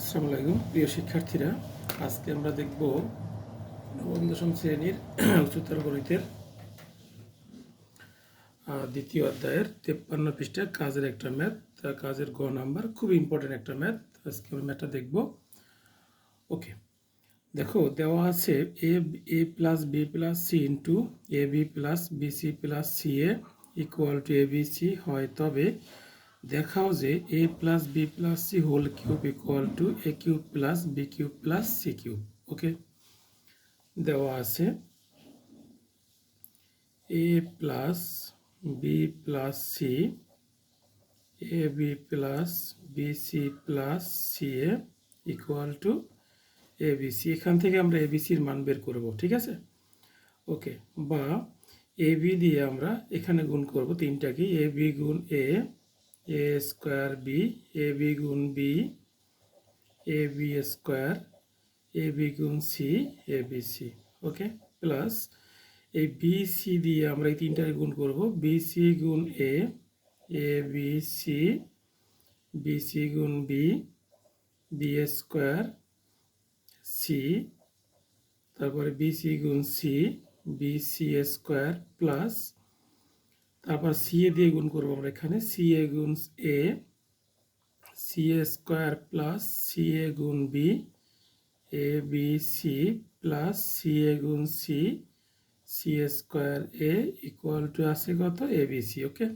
আসসালামু আলাইকুম প্রিয় শিক্ষার্থীরা, আজকে আমরা দেখব নবম দশম শ্রেণীর উচ্চতর গণিতের দ্বিতীয় অধ্যায়ের 53 পৃষ্ঠার কাজের একটা ম্যাথ। কাজের গ নাম্বার, খুব ইম্পর্টেন্ট একটা ম্যাথ। আজকে আমরা ম্যাথটা দেখব। ওকে, দেখো দেওয়া আছে A plus B plus C into A B plus BC plus C A equal to A B C হয়, তবে দেখাও যে A plus B plus C whole cube equal to A cube plus B cube plus C cube. Okay, দেওয়া আছে A plus B plus C A B plus B C plus C A equal to A B C. এখান থেকে আমরা A B সির মান বের করব, ঠিক আছে? ওকে, বা এ বি দিয়ে আমরা এখানে গুণ করব তিনটাকে, এ বি গুণ A square B, A B গুণ B A B square, A B গুণ C A B C. Okay, plus এই বি সি দিয়ে আমরা এই তিনটাকে গুণ করব, বি সি গুণ A B C, B C গুণ বি বি স্কোয়ার সি, তারপরে বি সি গুণ C B C square, plus তারপর সি এ দিয়ে গুণ করবো আমরা এখানে, সি এ গুণ A C A square plus C A গুণ B A B C plus C A গুণ C C square A equal to আছে কত, এ বি সি। ওকে,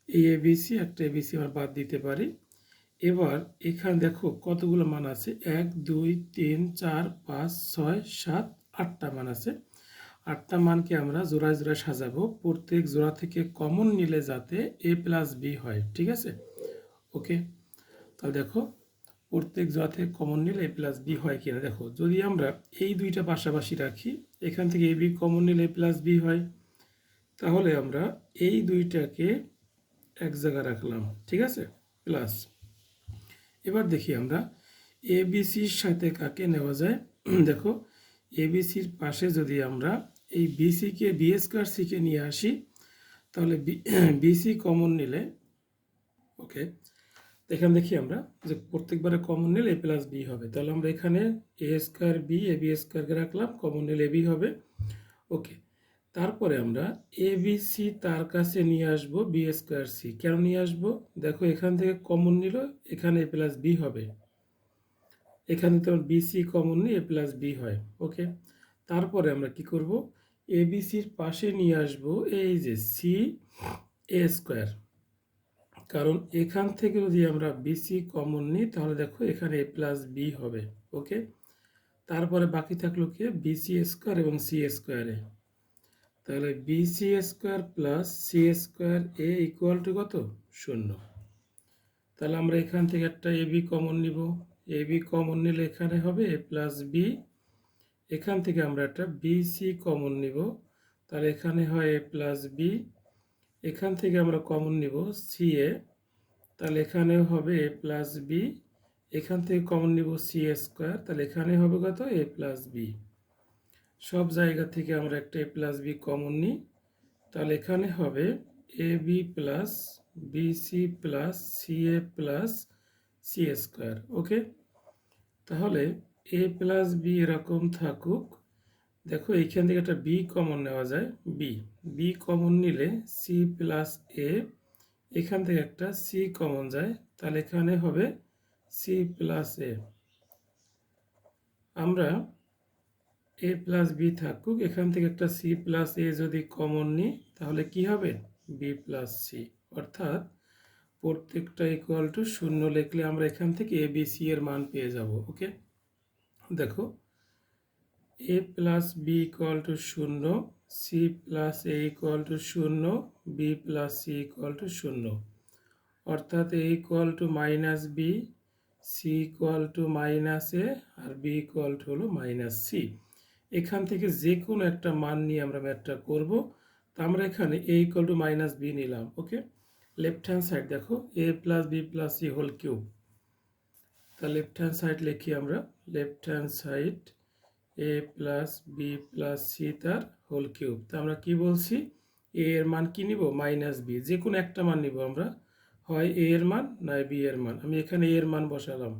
এই এ বি সি একটা এ বি সি আমরা বাদ দিতে পারি। এবার এখানে দেখো কতগুলো মান আছে, 1 2 3 4 5 6 7 8টা মান আছে। 8টা মানকে আমরা জোড়ায় জোড়ায় সাজাবো, প্রত্যেক জোড়া থেকে কমন নিলে যাতে এ প্লাস বি হয়, ঠিক আছে? ওকে, তাহলে দেখো প্রত্যেক জোড়া থেকে কমন নিলে এ প্লাস বি হয় কিনা। দেখো যদি আমরা এই দুইটা পাশাপাশি রাখি, এখান থেকে এ বি কমন নিলে এ প্লাস বি হয়, তাহলে আমরা এই দুইটাকে এক জায়গায় রাখলাম, ঠিক আছে? প্লাস এবার দেখি আমরা এবিসির সাথে কাকে নেওয়া যায়। দেখো এবিসির পাশে যদি আমরা এই বিসিকে বি স্কোয়ার সিকে নিয়ে আসি, তাহলে বিসি কমন নিলে, ওকে, এখানে দেখি আমরা যে প্রত্যেকবারে কমন নিলে এ প্লাস বি হবে, তাহলে আমরা এখানে এ স্কোয়ার বি এ বি স্কোয়ারকে রাখলাম, কমন নিলে এ বি হবে। ওকে, তারপরে আমরা এ বি সি তার কাছে নিয়ে আসবো বি স্কোয়ার সি। কেন নিয়ে আসবো? দেখো এখান থেকে কমন নিল, এখানে এ প্লাস বি হবে, এখানে তো বিসি কমন নিয়ে এ প্লাস বি হয়। ওকে, তারপরে আমরা কি করব, এ বি সির পাশে নিয়ে আসবো এই যে সি এ স্কোয়ার, কারণ এখান থেকে যদি আমরা বিসি কমন নিই তাহলে দেখো এখানে এ প্লাস বি হবে। ওকে, তারপরে বাকি থাকলো কি, বিসি স্কোয়ার এবং সি স্কোয়ারে, তাহলে BC square plus C square A equal to কত, 0। তাহলে আমরা এখান থেকে একটা এ বি কমন নিব, এ বি কমন নিলে এখানে হবে এ প্লাস বি, এখান থেকে আমরা একটা বিসি কমন নিব, তাহলে এখানে হয় এ প্লাস বি, এখান থেকে আমরা কমন নিব সি এ, তাহলে এখানেও হবে এ প্লাস বি, এখান থেকে কমন নিব সি স্কোয়ার, তাহলে এখানে হবে কত, এ প্লাস বি। সব জায়গা থেকে আমরা একটা এ প্লাস বি কমন নিই, তাহলে এখানে হবে A B plus BC plus C A plus C square. Okay, তাহলে এ প্লাস বি এরকম থাকুক। দেখো এইখান থেকে একটা বি কমন নেওয়া যায়, বি কমন নিলে সি প্লাস এ, এখান থেকে একটা সি কমন যায়, তাহলে এখানে হবে সি প্লাস এ। আমরা এ প্লাস বি থাকুক, এখান থেকে একটা সি প্লাস এ যদি কমন নিই তাহলে কি হবে, বি প্লাস সি। অর্থাৎ প্রত্যেকটা ইকুয়াল টু 0 লিখলে আমরা এখান থেকে এ বি সি এর মান পেয়ে যাব। ওকে, দেখো A plus B equal to 0, C plus A equal to 0, B plus C equal to 0। অর্থাৎ A equal to minus B, C equal to minus A, আর বি ইকুয়াল টু হলো minus C. এখান থেকে যে কোনো একটা মান নিয়ে আমরা ম্যাথটা করব। তো আমরা এখানে A equal to minus B নিলাম। ওকে, লেফট হ্যান্ড সাইড দেখো A plus B plus C whole cube, তা লেফট হ্যান্ড সাইড লিখি আমরা, left hand side A plus B plus C তার হোল কিউব। তা আমরা কি বলছি, এ এর মান কি নিব, মাইনাস বি, যে কোনো একটা মান নিব আমরা, হয় এ এর মান নয় বি এর মান। আমি এখানে এ এর মান বসালাম,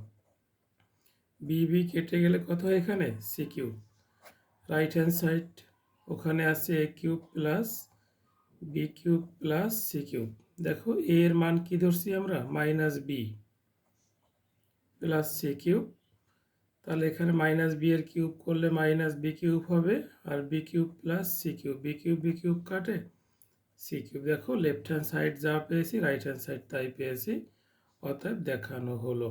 বি বি কেটে গেলে কত হয় এখানে C cube. Right hand side ওখানে আছে A cube plus B cube plus C cube. দেখো এ এর মান কি ধরছি আমরা minus B plus C cube, তাহলে এখানে মাইনাস বি এর কিউব করলে মাইনাস বি কিউব হবে, আর B cube plus C cube, B cube কাটে সি কিউব। দেখো লেফট হ্যান্ড সাইড যা পেয়েছি রাইট হ্যান্ড সাইড তাই পেয়েছি, অতএব দেখানো হলো।